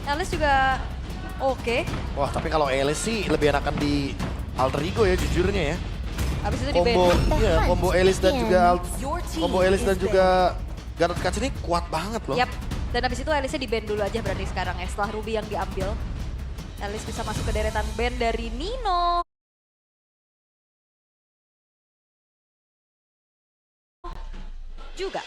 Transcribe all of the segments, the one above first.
Alice juga oke. Wah, tapi kalau Alice sih lebih enakan di Alter Ego ya jujurnya ya. Habis itu di ban. Combo Alice dan juga Gatot Kaca ini kuat banget loh. Yap. Dan habis itu Alice di ban dulu aja berarti sekarang ya. Setelah Ruby yang diambil. Alice bisa masuk ke deretan ban dari Nino. Juga.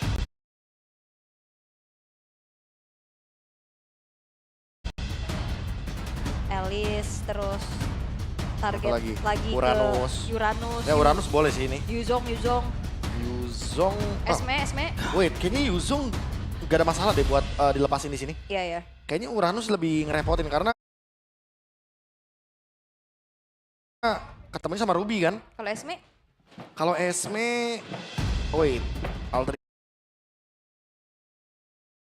Alice terus target Lagi? lagi Uranus. ke Uranus. Ya Uranus boleh sih ini. Yuzong. Yuzong. Esme. Wait, kayaknya Yuzong gak ada masalah deh buat dilepasin di sini. Iya ya. Kayaknya Uranus lebih ngerepotin karena ketemunya sama Ruby kan. Kalau Esme? Kalau Esme, wait, Alter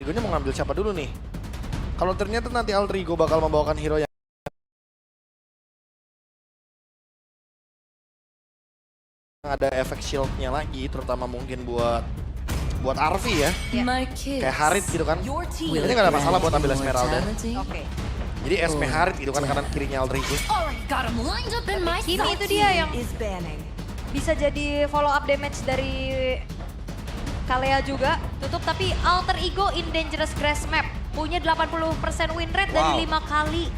Ego-nya mau ngambil siapa dulu nih? Kalau ternyata nanti Alter Ego bakal membawakan hero yang ada efek shield-nya lagi, terutama mungkin buat Arvi ya. Kayak Harit gitu kan. Ini gak ada masalah buat ambil Esmeralda. Oke. Jadi Esme Harit gitu kan kanan kirinya Alter Ego. Kimi itu dia yang bisa jadi follow up damage dari Kalea juga. Tutup tapi Alter Ego in Dangerous Grass Map. Punya 80% win rate dari 5 kali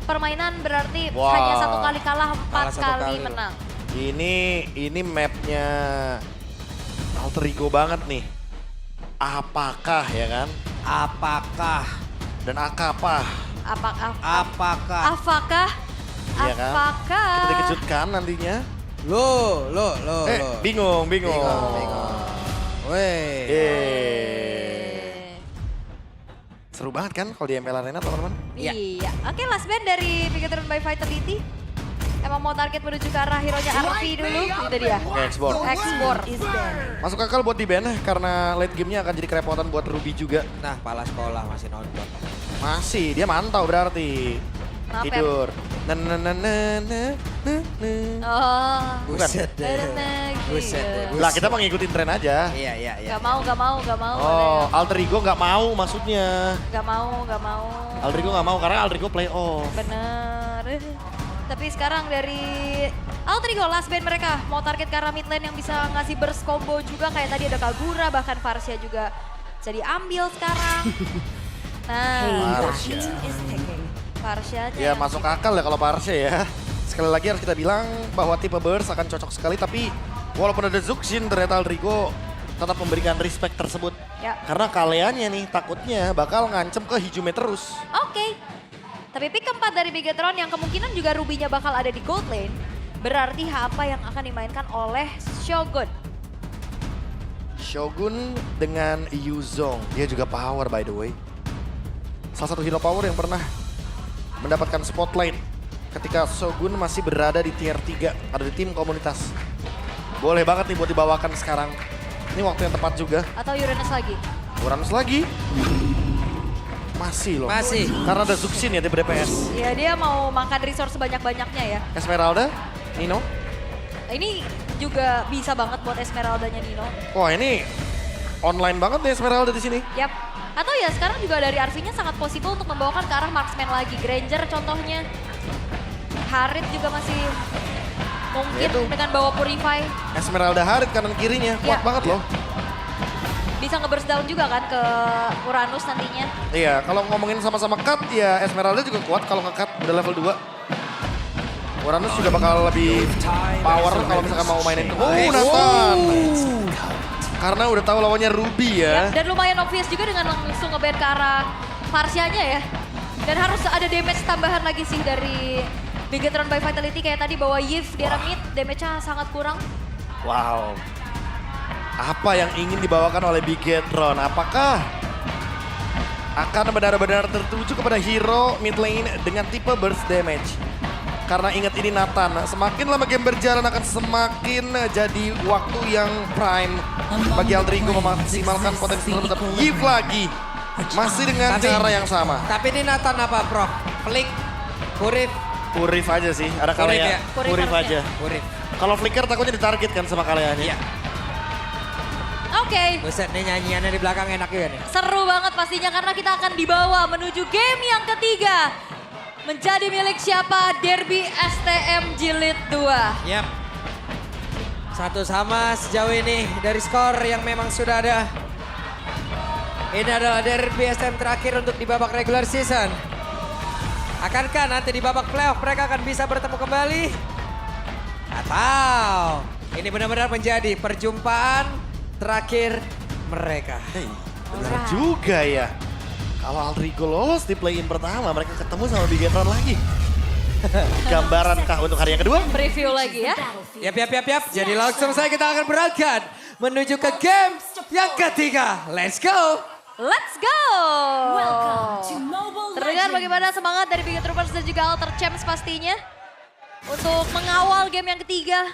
permainan, berarti hanya 1 kali kalah, 4 kali menang. Ini mapnya Alter Ego banget nih. Apakah ya kan? Apakah? Dan akapah? Apakah? Iya kan? Apakah? Kita dikejutkan nantinya. Lo. Bingung. Weh. Seru banget kan kalau di ML Arena teman-teman? Iya. Oke, last band dari Bigetron by Vitality. Emang mau target menuju ke arah hero-nya Arvi dulu. Itu dia. Export. Masuk akal buat di ban karena late game-nya akan jadi kerepotan buat Ruby juga. Nah, pala sekolah masih nonton. Masih, dia mantau berarti. Maaf, Tidur. Oh. Bukan. Buset deh. Buset. Lah kita mau ngikutin tren aja. Iya. Gak mau. Oh, Alter Ego nggak mau maksudnya. Gak mau. Alter Ego nggak mau karena Alter Ego playoff. Bener. Tapi sekarang dari Alter Ego last band mereka mau target ke arah mid lane yang bisa ngasih burst combo juga. Kayak tadi ada Kagura, bahkan Varsha juga bisa diambil sekarang. Nah, Varsha-nya Ya yang masuk akal ya kalau Parsha ya. Sekali lagi harus kita bilang bahwa tipe burst akan cocok sekali, tapi walaupun ada Zuxin ternyata Alter Ego tetap memberikan respect tersebut. Ya. Karena kaliannya nih takutnya bakal ngancem ke Hijume terus. Oke. Tapi pick keempat dari Bigetron yang kemungkinan juga Ruby-nya bakal ada di gold lane. Berarti apa yang akan dimainkan oleh Shogun? Shogun dengan Yuzong, dia juga power by the way. Salah satu hero power yang pernah mendapatkan spotlight ketika Shogun masih berada di tier 3, ada di tim komunitas. Boleh banget nih buat dibawakan sekarang. Ini waktu yang tepat juga. Atau Uranus lagi? Uranus lagi. Masih loh. Masih. Karena ada Zuxin ya di DPS. Ya dia mau makan resource sebanyak-banyaknya ya. Esmeralda, Nino. Ini juga bisa banget buat Esmeralda-nya Nino. Wah ini online banget nih Esmeralda di sini. Yap. Atau ya sekarang juga dari RV-nya sangat possible untuk membawakan ke arah marksman lagi. Granger contohnya. Harit juga masih mungkin Itu. dengan bawa Purify. Esmeralda Harit kanan kirinya, kuat Ya. banget loh. Bisa nge-burst down juga kan ke Uranus nantinya. Iya, kalau ngomongin sama-sama cut ya Esmeralda juga kuat kalau nge-cut udah level 2. Uranus juga bakal lebih power kalau misalkan mau mainin ke Nathan. Karena udah tahu lawannya Ruby ya. Dan lumayan obvious juga dengan langsung nge-ban ke arah Varsha-nya ya. Dan harus ada damage tambahan lagi sih dari Bigetron by Vitality kayak tadi bawa Yves di arah mid, damage-nya sangat kurang. Wow. Apa yang ingin dibawakan oleh Bigetron? Apakah akan benar-benar tertuju kepada hero mid lane dengan tipe burst damage? Karena ingat ini Nathan, semakin lama game berjalan akan semakin jadi waktu yang prime bagi Alter Ego memaksimalkan potensi tersebut. Give lagi, masih dengan cara yang sama. Tapi ini Nathan apa, Prof? Flick, Purif aja sih, ada Purif kalanya. ya? Purif aja. Purif. Kalau flicker takutnya ditarget kan sama kaliannya. Iya. Oke. Buset nih nyanyiannya di belakang enak juga nih. Seru banget pastinya karena kita akan dibawa menuju game yang ketiga. Menjadi milik siapa? Derby STM Jilid 2. Yap. Satu sama sejauh ini dari skor yang memang sudah ada. Ini adalah Derby STM terakhir untuk di babak regular season. Akankah nanti di babak playoff mereka akan bisa bertemu kembali? Atau ini benar-benar menjadi perjumpaan terakhir mereka. Hey, benar juga ya. Kalau Altrigo lolos di play-in pertama, mereka ketemu sama Bigetron lagi. Gambaran kah untuk hari yang kedua? Preview lagi ya. Yap. Jadi langsung saja kita akan berangkat menuju ke game yang ketiga. Let's go! Let's go! Terdengar bagaimana semangat dari Biget Troopers dan juga Alter Champs pastinya. Untuk mengawal game yang ketiga.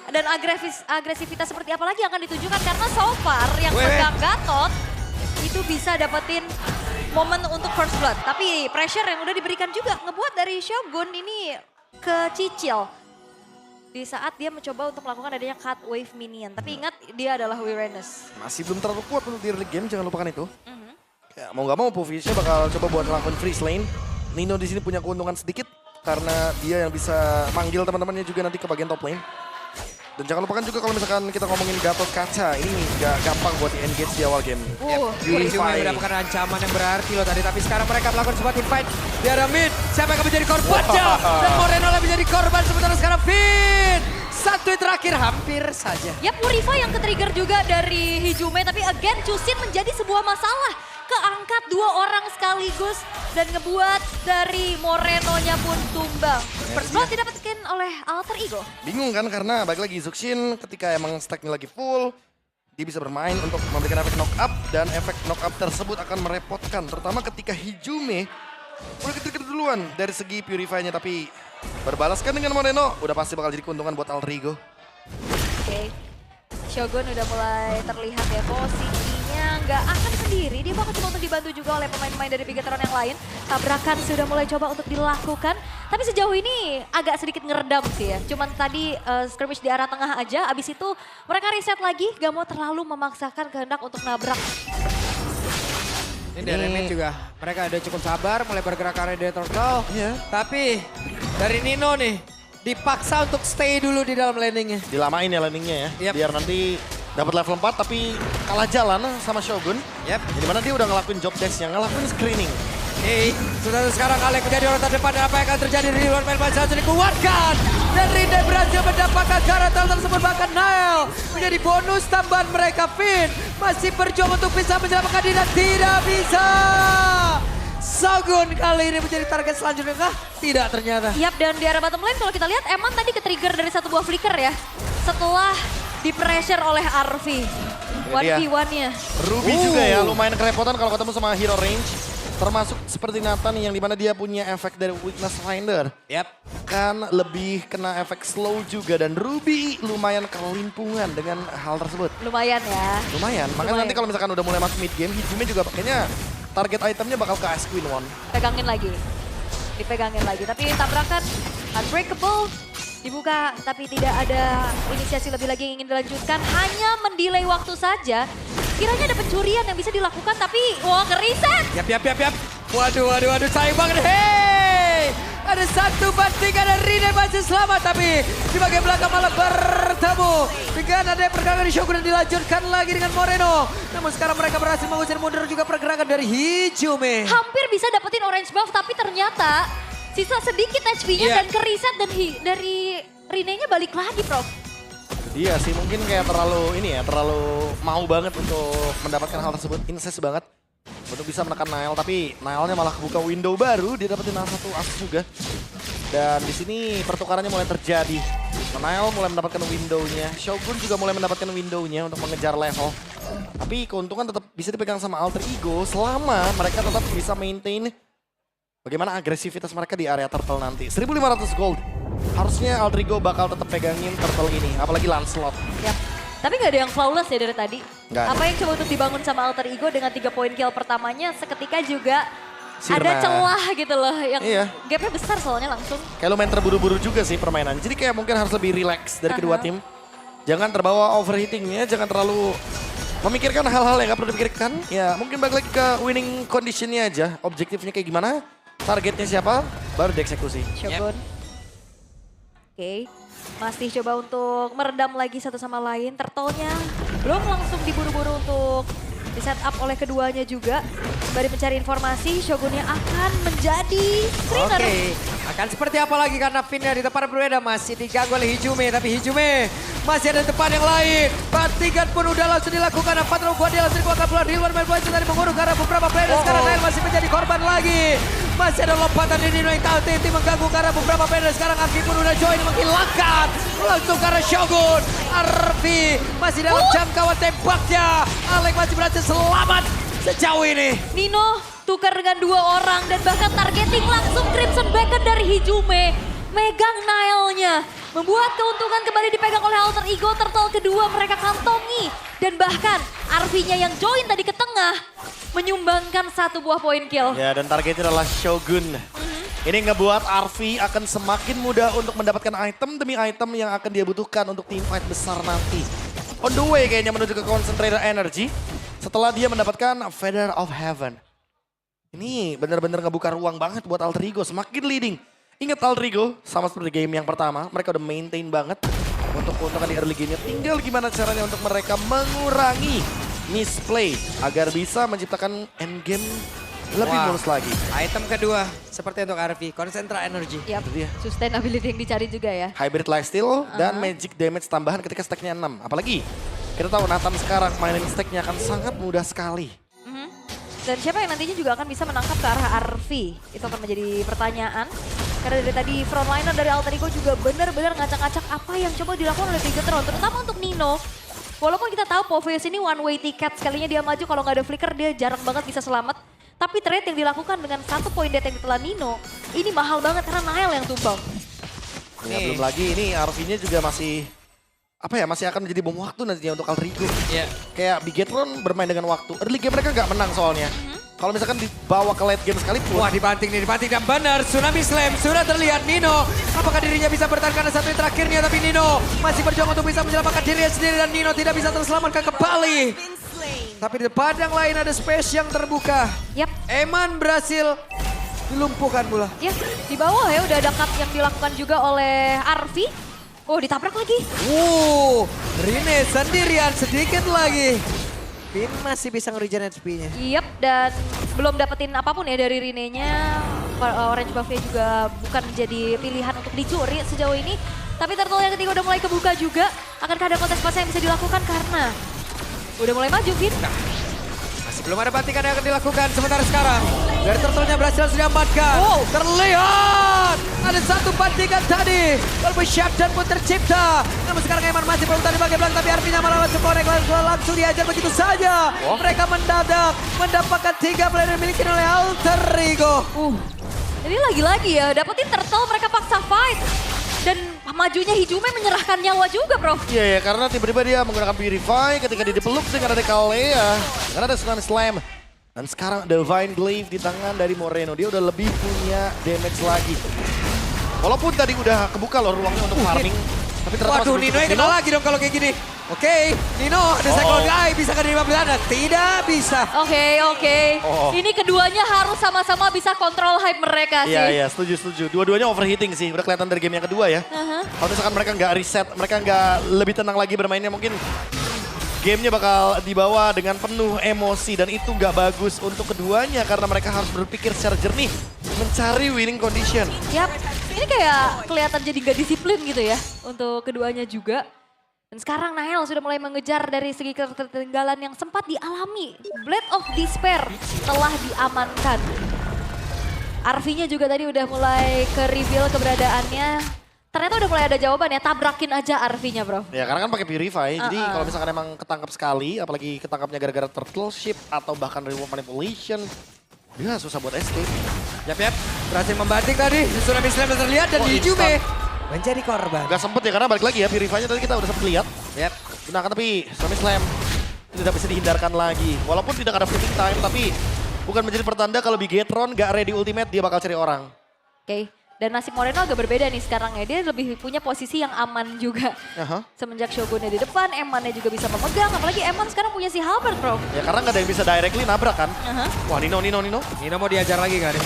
Dan agresivitas seperti apa lagi yang akan ditunjukkan. Karena so far yang pegang Gatot itu bisa dapetin momen untuk first blood. Tapi pressure yang udah diberikan juga ngebuat dari Shogun ini kecicil. Di saat dia mencoba untuk melakukan adanya cut wave minion. Tapi ingat dia adalah Wirenus. Masih belum terlalu kuat untuk di early game, jangan lupakan itu. Ya, mau gak mau Povishnya bakal coba buat ngelakuin freeze lane. Nino di sini punya keuntungan sedikit karena dia yang bisa manggil teman-temannya juga nanti ke bagian top lane. Dan jangan lupakan juga kalau misalkan kita ngomongin Gatot Kaca, ini gak gampang buat di-engage di awal game. Cuma mendapatkan ancaman yang berarti loh tadi, tapi sekarang mereka melakukan sebuah team fight. Di arah mid, siapa yang akan menjadi korbannya? Dan Moreno lah menjadi korban, sementara sekarang Finn. Satu yang terakhir hampir saja. Yap, Murifa yang ke-trigger juga dari Hijume, tapi again Chusin menjadi sebuah masalah. Keangkat dua orang sekaligus dan ngebuat dari Moreno-nya pun tumbang. First blood didapatkan oleh Alter Ego. Bingung kan karena balik lagi Zuxin ketika emang stacknya lagi full. Dia bisa bermain untuk memberikan efek knock up dan efek knock up tersebut akan merepotkan. Terutama ketika Hijume udah ketrigger duluan dari segi Purify-nya. Tapi berbalaskan dengan Moreno udah pasti bakal jadi keuntungan buat Alter Ego. Oke. Shogun udah mulai terlihat ya posisinya nggak akan sendiri. Dia bakal coba untuk dibantu juga oleh pemain-pemain dari Bigetron yang lain. Tabrakan sudah mulai coba untuk dilakukan. Tapi sejauh ini agak sedikit ngeredam sih ya. Cuman tadi skirmish di arah tengah aja. Abis itu mereka reset lagi. Gak mau terlalu memaksakan kehendak untuk nabrak. Ini dari mid juga. Mereka udah cukup sabar mulai bergerak ke arah Turtle. Iya. Tapi dari Nino nih. Dipaksa untuk stay dulu di dalam landingnya. Dilamain ya landingnya ya. Yep. Biar nanti dapat level 4 tapi kalah jalan sama Shogun. Yap. Jadi mana dia udah ngelakuin job desk-nya, ngelakuin screening. Sudah sekarang Alek menjadi orang terdepan. Apa yang akan terjadi di luar main saat dikuatkan. Dan Rinde berhasil mendapatkan karakter tersebut. Bahkan Nael menjadi bonus tambahan mereka. Finn masih berjuang untuk bisa menyelamatkan diri dan tidak bisa. Shogun kali ini menjadi target selanjutnya kah? Tidak ternyata. Yap, dan di arah bottom lane kalau kita lihat Eman tadi ke-trigger dari satu buah flicker ya. Setelah di-pressure oleh Arvi. 1v1-nya. Ruby juga ya lumayan kerepotan kalau ketemu sama hero range. Termasuk seperti Nathan yang dimana dia punya efek dari Weakness Finder. Yap. Kan lebih kena efek slow juga dan Ruby lumayan kelimpungan dengan hal tersebut. Lumayan ya. Lumayan, makanya nanti kalau misalkan udah mulai masuk mid game, Hijume juga kayaknya target itemnya bakal ke Ice Queen One. Pegangin lagi. Dipegangin lagi. Tapi tabrakan unbreakable. Dibuka tapi tidak ada inisiasi lebih lagi yang ingin dilanjutkan. Hanya mendelay waktu saja. Kiranya ada pencurian yang bisa dilakukan tapi wah ke-reset. Yap. Waduh sayang banget. Hey! Ada satu bandingan dan Rine masih selamat tapi di bagian belakang malah bertemu dengan ada pergerakan di Shogun dan dilanjutkan lagi dengan Moreno. Namun sekarang mereka berhasil mengusir mundur juga pergerakan dari Hijume. Hampir bisa dapetin orange buff tapi ternyata sisa sedikit HP-nya dan ke-reset dan dari Rine-nya balik lagi, Prof. Iya sih mungkin kayak terlalu mau banget untuk mendapatkan hal tersebut, incest banget. Untuk bisa menekan Nael, tapi Naelnya malah buka window baru, dia dapetin satu asis juga. Dan di sini pertukarannya mulai terjadi. Nael mulai mendapatkan window-nya, Shogun juga mulai mendapatkan window-nya untuk mengejar level. Tapi keuntungan tetap bisa dipegang sama Alter Ego selama mereka tetap bisa maintain bagaimana agresivitas mereka di area turtle nanti. 1.500 gold. Harusnya Alter Ego bakal tetap pegangin turtle ini, apalagi Lancelot. Yap. Tapi gak ada yang flawless ya dari tadi. Nggak Apa yang coba untuk dibangun sama Alter Ego dengan 3 poin kill pertamanya seketika juga Sirna. ada celah gitu loh. Yang Iya. gapnya besar soalnya langsung. Kayak lu main terburu-buru juga sih permainan. Jadi kayak mungkin harus lebih relax dari kedua tim. Jangan terbawa overheatingnya, jangan terlalu memikirkan hal-hal yang gak perlu dipikirkan. Ya mungkin balik lagi ke winning conditionnya aja. Objektifnya kayak gimana, targetnya siapa, baru dieksekusi. Shogun. Oke, masih coba untuk meredam lagi satu sama lain. Turtle-nya belum langsung diburu-buru untuk di set up oleh keduanya juga. Sembari mencari informasi, Shogunnya akan menjadi screener. Oke, akan seperti apa lagi karena Finnya di tempat yang berbeda masih diganggu oleh Hijume. Tapi Hijume masih ada di depan yang lain. Bantingan pun udah langsung dilakukan. Patro Guardia langsung dikeluarkan pulang. Rilwan Melbourne tadi mengurung karena beberapa player. Sekarang Nail masih menjadi korban lagi. Masih ada lompatan di Nino yang tahu Tinti mengganggu karena beberapa player. Sekarang Arfi pun udah join menghilangkan. Langsung karena Shogun. Arfi masih dalam jangkauan tembaknya. Alek masih berhasil selamat sejauh ini. Nino tukar dengan 2 orang dan bahkan targeting langsung Crimson Beacon dari Hijume. Megang Nile-nya. Membuat keuntungan kembali dipegang oleh Alter Ego. Turtle kedua mereka kantongi. Dan bahkan Arfi-nya yang join tadi ke tengah menyumbangkan 1 buah poin kill. Ya dan targetnya adalah Shogun. Ini ngebuat Arfi akan semakin mudah untuk mendapatkan item demi item yang akan dia butuhkan untuk team fight besar nanti. On the way kayaknya menuju ke Concentrator Energy. Setelah dia mendapatkan Feather of Heaven. Ini benar-benar ngebuka ruang banget buat Alter Ego, semakin leading. Ingat Alter Ego, sama seperti game yang pertama, mereka udah maintain banget untuk keuntungan di early game-nya. Tinggal gimana caranya untuk mereka mengurangi misplay agar bisa menciptakan endgame lebih mulus lagi. Item kedua seperti untuk Arfi, Concentra Energy. Yap, Itu dia. sustainability yang dicari juga ya. Hybrid lifesteal dan magic damage tambahan ketika stacknya 6. Apalagi kita tahu Nathan sekarang mainin stacknya akan sangat mudah sekali. Dan siapa yang nantinya juga akan bisa menangkap ke arah Arfi? Itu akan menjadi pertanyaan. Karena dari tadi frontliner dari Alter Ego juga benar-benar ngacak-ngacak apa yang coba dilakukan oleh Bigetron. Terutama untuk Nino. Walaupun kita tahu Poveus ini one way ticket. Sekalinya dia maju kalau nggak ada flicker dia jarang banget bisa selamat. Tapi trade yang dilakukan dengan 1 poin death yang ditelan Nino. Ini mahal banget karena Nile yang tumbang. Ya, belum lagi ini RV-nya juga masih masih akan menjadi bom waktu nantinya untuk Alter Ego. Iya. Kayak Bigetron bermain dengan waktu. Early game mereka nggak menang soalnya. Kalau misalkan dibawa ke late game sekalipun. Wah dibanting dan benar. Tsunami Slam sudah terlihat Nino. Apakah dirinya bisa bertahan karena satu yang terakhirnya. Tapi Nino masih berjuang untuk bisa menyelamatkan dirinya sendiri. Dan Nino tidak bisa terselamatkan kembali. Tapi di depan yang lain ada space yang terbuka. Yap. Eman berhasil dilumpuhkan pula. Ya, di bawah ya udah ada cut yang dilakukan juga oleh Arfi. Oh, ditabrak lagi. Rine sendirian sedikit lagi. Finn masih bisa nge-regen HP-nya. Yap, dan belum dapetin apapun ya dari Rine-nya. Orange Buff-nya juga bukan menjadi pilihan untuk dicuri sejauh ini. Tapi Turtle yang ketiga udah mulai kebuka juga. Akankah ada kontes yang bisa dilakukan karena udah mulai maju, Finn? Masih belum ada bantingan yang akan dilakukan sementara sekarang. Dari Turtle-nya berhasil sudah amankan. Terlihat ada 1 bantingan tadi. Walaupun shutdown pun tercipta. Namun sekarang Eman masih belum tadi bagian belakang. Tapi Arfi-nya malah langsung connect, langsung diajar begitu saja. Mereka mendadak mendapatkan 3 player yang dimiliki oleh Alter Ego. Ini lagi-lagi ya, dapetin Turtle mereka paksa fight. Dan majunya Hijume menyerahkan nyawa juga, bro. Iya, karena tiba-tiba dia menggunakan Purify ketika dia dipeluk dengan ada Kalea. Karena ada Tsunami Slam. Dan sekarang Divine Glaive di tangan dari Moreno. Dia udah lebih punya damage lagi. Walaupun tadi udah kebuka loh ruangnya untuk farming. Tapi ternyata Waduh, Nino yang kena lagi dong kalau kayak gini. Oke, Nino ada cycle guy, bisa kan di 15 Tidak bisa. Oke. Ini keduanya harus sama-sama bisa kontrol hype mereka sih. Iya, setuju. Dua-duanya overheating sih, udah kelihatan dari game yang kedua ya. Kalau misalkan mereka nggak reset, mereka nggak lebih tenang lagi bermainnya, mungkin gamenya bakal dibawa dengan penuh emosi. Dan itu nggak bagus untuk keduanya karena mereka harus berpikir secara jernih, mencari winning condition. Yap, ini kayak kelihatan jadi gak disiplin gitu ya untuk keduanya juga. Dan sekarang Nile sudah mulai mengejar dari segi ketertinggalan yang sempat dialami. Blade of Despair telah diamankan. Arfi-nya juga tadi udah mulai ke reveal keberadaannya. Ternyata udah mulai ada jawaban ya, tabrakin aja Arfi-nya, bro. Ya karena kan pakai Purify, jadi kalau misalkan emang ketangkap sekali, apalagi ketangkapnya gara-gara turtle ship atau bahkan remote manipulation, dia susah buat escape. Yap, berhasil membanting tadi. Tsunami Slam terlihat dan Hijume menjadi korban. Gak sempet ya karena balik lagi ya, Purify-nya tadi kita udah sempet lihat. Yap. Gunakan tapi Tsunami Slam tidak bisa dihindarkan lagi. Walaupun tidak ada fleeting time, tapi bukan menjadi pertanda kalau Bigetron gak ready ultimate, dia bakal cari orang. Oke, Dan nasib Moreno agak berbeda nih sekarang ya. Dia lebih punya posisi yang aman juga. Aha. Semenjak Shogunnya di depan, Emannya juga bisa memegang. Apalagi Eman sekarang punya si Halberd, bro. Ya karena nggak ada yang bisa directly nabrak kan. Aha. Wah Nino. Nino mau diajar lagi kan?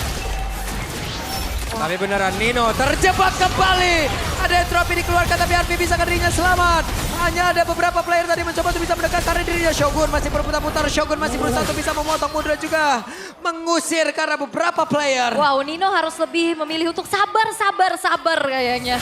Tapi beneran Nino terjebak kembali. Ada entropi dikeluarkan tapi Arfi bisa dirinya selamat. Hanya ada beberapa player tadi mencoba untuk bisa mendekat karena dirinya Shogun masih berputar-putar. Shogun masih berusaha untuk bisa memotong mundur juga. Mengusir karena beberapa player. Wow, Nino harus lebih memilih untuk sabar kayaknya.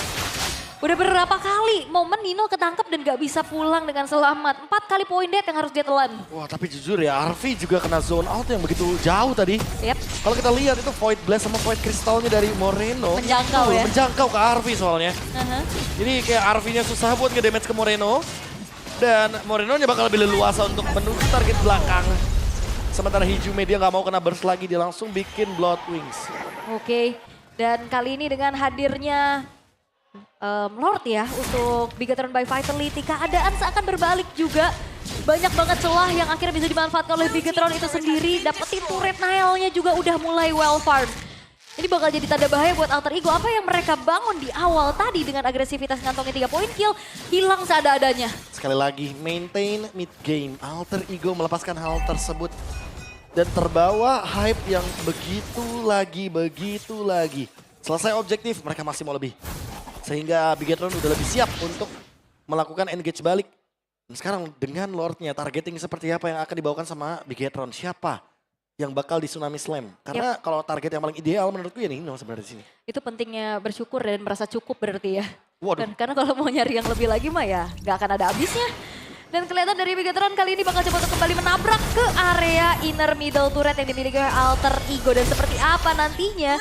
Udah berapa kali momen Nino ketangkep dan gak bisa pulang dengan selamat. 4 kali poin dead yang harus dia telan. Wah tapi jujur ya Arfi juga kena zone out yang begitu jauh tadi. Yep. Kalau kita lihat itu Void Blast sama Void Crystalnya dari Moreno. Menjangkau itu ya. Menjangkau ke Arfi soalnya. Aha. Jadi kayak Arfi-nya susah buat nge-damage ke Moreno. Dan Moreno-nya bakal lebih leluasa untuk menuju target belakang. Sementara Hijume dia nggak mau kena burst lagi, dia langsung bikin Blood Wings. Oke, dan kali ini dengan hadirnya Lord ya untuk Bigetron by Vitality, keadaan seakan berbalik juga. Banyak banget celah yang akhirnya bisa dimanfaatkan oleh Bigetron itu sendiri. Dapetin turret Nile-nya juga udah mulai well farmed. Ini bakal jadi tanda bahaya buat Alter Ego. Apa yang mereka bangun di awal tadi dengan agresivitas ngantongin 3 poin kill, hilang seada-adanya. Sekali lagi, maintain mid game. Alter Ego melepaskan hal tersebut. Dan terbawa hype yang begitu lagi. Selesai objektif, mereka masih mau lebih. Sehingga Bigetron udah lebih siap untuk melakukan engage balik. Dan sekarang dengan Lordnya, targeting seperti apa yang akan dibawakan sama Bigetron? Siapa yang bakal di Tsunami Slam? Karena kalau target yang paling ideal menurutku ya Nino sebenarnya di sini. Itu pentingnya bersyukur dan merasa cukup berarti ya. Waduh. Dan karena kalau mau nyari yang lebih lagi mah ya gak akan ada habisnya. Dan kelihatan dari Bigetron kali ini bakal coba untuk kembali menabrak ke area inner middle turret yang dimiliki oleh Alter Ego. Dan seperti apa nantinya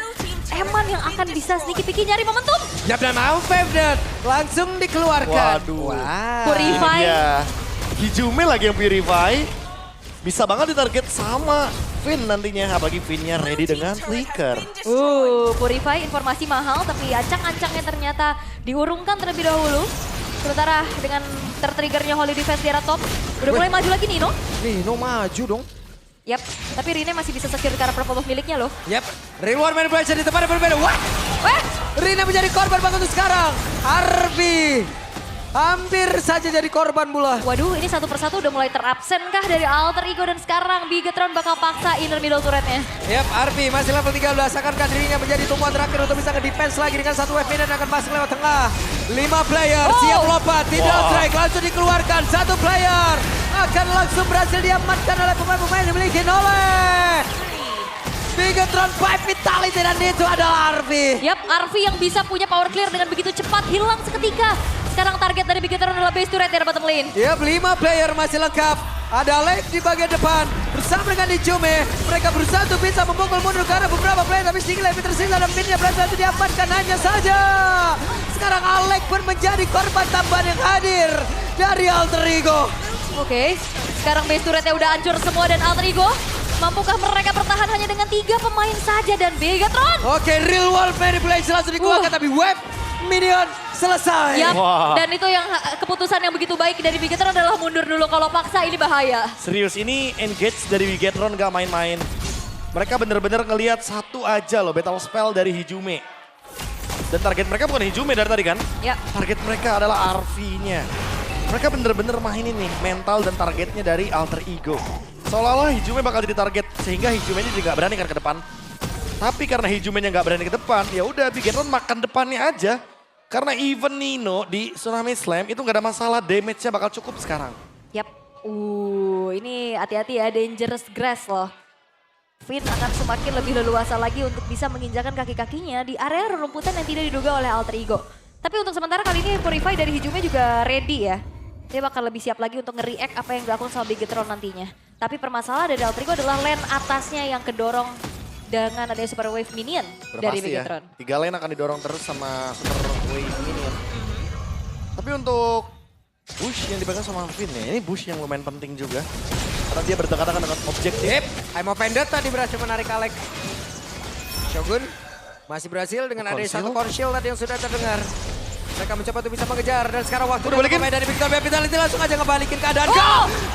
Eman yang akan bisa sneaky picky nyari momentum. Yap, dan mau Fevdet langsung dikeluarkan. Waduh. Wow. Purify. Ini dia. Hijume lagi yang Purify. Bisa banget ditarget sama Finn nantinya. Apalagi Finn-nya ready dengan Flicker. Purify informasi mahal tapi ancang-ancangnya ternyata diurungkan terlebih dahulu. Sementara dengan tertriggernya Holy Defense di arah top, udah mulai maju lagi Nino. Nino maju dong. Yap, tapi Rine masih bisa secure ke arah purple buff miliknya loh. Yap, reward manipulation di tempat yang berbeda. What? Rina menjadi korban banget untuk sekarang. Arfi hampir saja jadi korban pula. Waduh, ini satu persatu udah mulai terabsen kah dari Alter Ego dan sekarang Bigetron bakal paksa inner middle turretnya. Yap, Arfi masih level 13. Akankah dirinya menjadi tumpuan terakhir untuk bisa nge-defense lagi dengan satu wave minion akan masuk lewat tengah. 5 player siap lompat, tidak strike langsung dikeluarkan. 1 player akan langsung berhasil diamankan oleh pemain-pemain yang dimiliki oleh Bigetron by Vitality dan itu adalah Arfi. Yap, Arfi yang bisa punya power clear dengan begitu cepat hilang seketika. Sekarang target dari Bigetron adalah base turret di bottom lane. Yap, 5 player masih lengkap. Ada Leif di bagian depan bersama dengan Hijume. Mereka berusaha untuk bisa memukul mundur ke arah beberapa player. Tapi sedikit Leif tersisa dan pinnya berhasil untuk diamankan hanya saja. Sekarang Alek pun menjadi korban tambahan yang hadir dari Alter Ego. Oke, sekarang base turretnya udah hancur semua dan Alter Ego. Mampukah mereka bertahan hanya dengan 3 pemain saja dan Bigetron? Oke, real world manipulation langsung dikeluarkan tapi web minion selesai. Yap, Wah. dan itu yang keputusan yang begitu baik dari Bigetron adalah mundur dulu. Kalau paksa ini bahaya. Serius, ini engage dari Bigetron gak main-main. Mereka bener-bener ngelihat satu aja loh battle spell dari Hijume. Dan target mereka bukan Hijume dari tadi kan? Ya. Target mereka adalah Arfi-nya. Mereka bener-bener mainin nih mental dan targetnya dari Alter Ego. Seolah-olah Hijume bakal jadi target sehingga Hijume-nya juga gak berani kan ke depan. Tapi karena Hijume-nya gak berani ke depan, ya udah Bigetron makan depannya aja. Karena even Nino di Tsunami Slam itu gak ada masalah, damage-nya bakal cukup sekarang. Yap. Ini hati-hati ya, dangerous grass loh. Finn akan semakin lebih leluasa lagi untuk bisa menginjakan kaki-kakinya di area rerumputan yang tidak diduga oleh Alter Ego. Tapi untuk sementara kali ini Purify dari Hijume juga ready ya. Dia bakal lebih siap lagi untuk nge-react apa yang dilakukan sama Bigetron nantinya. Tapi permasalahan dari Alter Ego adalah lane atasnya yang kedorong dengan adanya super wave minion Udah dari pasti Bigetron. ya, 3 lane akan didorong terus sama super wave minion. Tapi untuk bush yang dipegang sama Finn ya, ini bush yang lumayan penting juga. Karena dia berdekatan dengan objektif. Yep, I'm offended tadi berhasil menarik Alek. Shogun masih berhasil dengan ada satu konsil tadi yang sudah terdengar. Mereka mencoba untuk bisa mengejar dan sekarang waktu Udah balikin. pemain dari Victor Vitality langsung aja ngebalikin keadaan.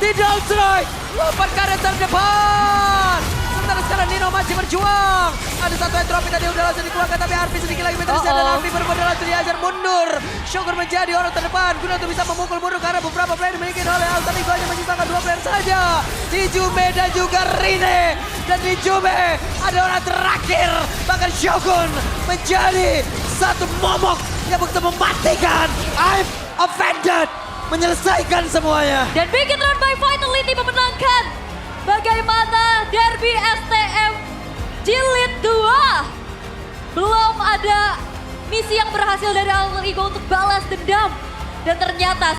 Tidak strike, lompat ke arah terdepan. Sementara sekarang Nino masih berjuang. Ada satu entropi tadi udah langsung dikeluarkan, tapi Arfi sedikit lagi meterisnya dan Arfi benar-benar langsung diajar mundur. Shogun menjadi orang terdepan, guna untuk bisa memukul mundur karena beberapa player dimiliki oleh Alter Ego hanya menyisakan 2 player saja. Ijume dan juga Rine. Dan Ijume ada orang terakhir, bahkan Shogun menjadi satu momok yang begitu mematikan. I'm offended, menyelesaikan semuanya. Dan Bigetron by Vitality memenangkan. Bagaimana derby STM Jilid 2? Belum ada misi yang berhasil dari Alter Ego untuk balas dendam. Dan ternyata